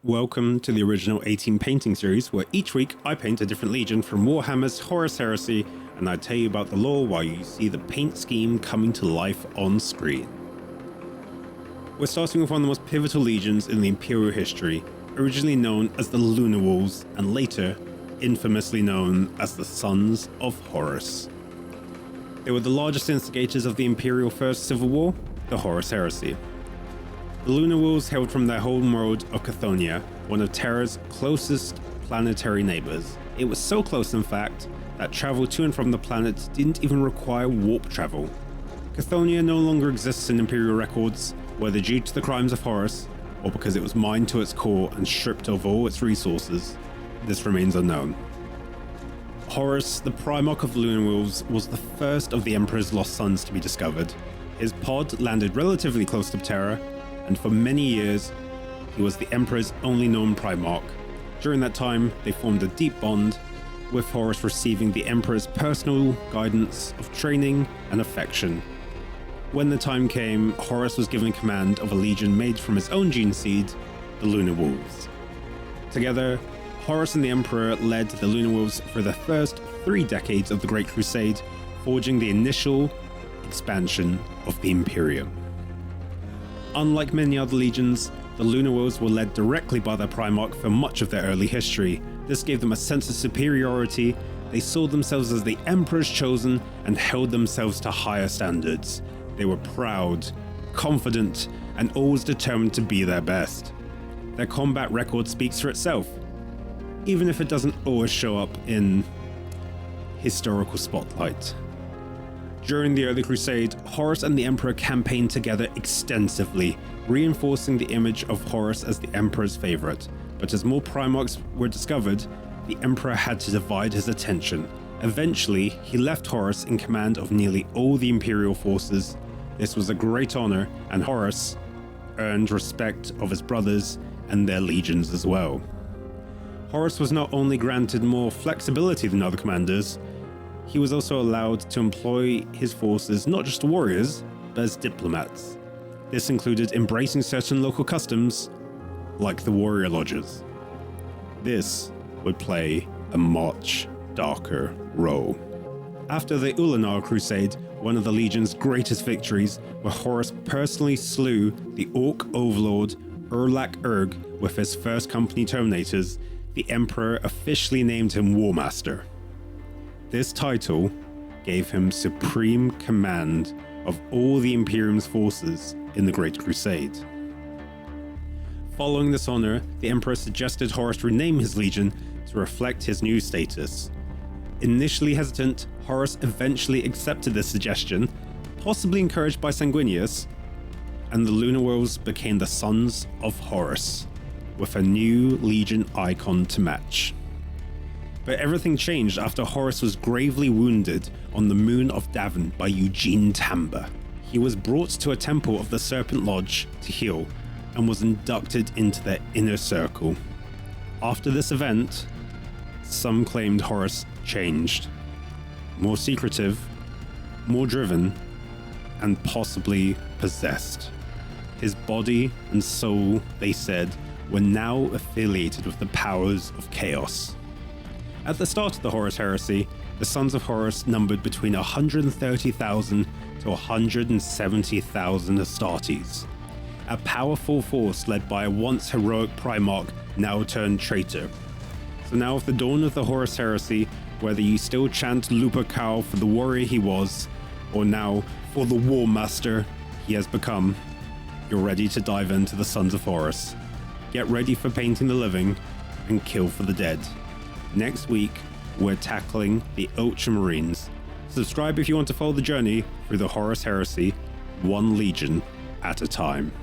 Welcome to the original 18 painting series, where each week I paint a different legion from Warhammer's Horus Heresy, and I tell you about the lore while you see the paint scheme coming to life on screen. We're starting with one of the most pivotal legions in the Imperial history, originally known as the Lunar Wolves, and later infamously known as the Sons of Horus. They were the largest instigators of the Imperial First Civil War, the Horus Heresy. The Lunar Wolves hailed from their homeworld of Chthonia, one of Terra's closest planetary neighbors. It was so close, in fact, that travel to and from the planet didn't even require warp travel. Chthonia no longer exists in Imperial records, whether due to the crimes of Horus, or because it was mined to its core and stripped of all its resources. This remains unknown. Horus, the Primarch of the Lunar Wolves, was the first of the Emperor's lost sons to be discovered. His pod landed relatively close to Terra, and for many years, he was the Emperor's only known Primarch. During that time, they formed a deep bond, with Horus receiving the Emperor's personal guidance of training and affection. When the time came, Horus was given command of a legion made from his own gene seed, the Lunar Wolves. Together, Horus and the Emperor led the Lunar Wolves for the first 3 decades of the Great Crusade, forging the initial expansion of the Imperium. Unlike many other legions, the Lunar Wolves were led directly by their Primarch for much of their early history. This gave them a sense of superiority. They saw themselves as the Emperor's chosen and held themselves to higher standards. They were proud, confident, and always determined to be their best. Their combat record speaks for itself, even if it doesn't always show up in historical spotlight. During the early crusade, Horus and the Emperor campaigned together extensively, reinforcing the image of Horus as the Emperor's favorite. But as more Primarchs were discovered, the Emperor had to divide his attention. Eventually, he left Horus in command of nearly all the Imperial forces. This was a great honor, and Horus earned respect of his brothers and their legions as well. Horus was not only granted more flexibility than other commanders, he was also allowed to employ his forces not just as warriors, but as diplomats. This included embracing certain local customs, like the warrior lodges. This would play a much darker role. After the Lunar Crusade, one of the Legion's greatest victories, where Horus personally slew the Orc overlord Urlak Urg with his first company Terminators, the Emperor officially named him War Master. This title gave him supreme command of all the Imperium's forces in the Great Crusade. Following this honor, the Emperor suggested Horus rename his legion to reflect his new status. Initially hesitant, Horus eventually accepted this suggestion, possibly encouraged by Sanguinius, and the Lunar Wolves became the Sons of Horus, with a new legion icon to match. But everything changed after Horus was gravely wounded on the moon of Davin by Eugene Tamba. He was brought to a temple of the Serpent Lodge to heal, and was inducted into their inner circle. After this event, some claimed Horus changed. More secretive, more driven, and possibly possessed. His body and soul, they said, were now affiliated with the powers of chaos. At the start of the Horus Heresy, the Sons of Horus numbered between 130,000 to 170,000 Astartes, a powerful force led by a once heroic Primarch, now turned traitor. So now with the dawn of the Horus Heresy, whether you still chant Lupercal for the warrior he was, or now for the War Master he has become, you're ready to dive into the Sons of Horus. Get ready for painting the living and kill for the dead. Next week, we're tackling the Ultramarines. Subscribe if you want to follow the journey through the Horus Heresy, one legion at a time.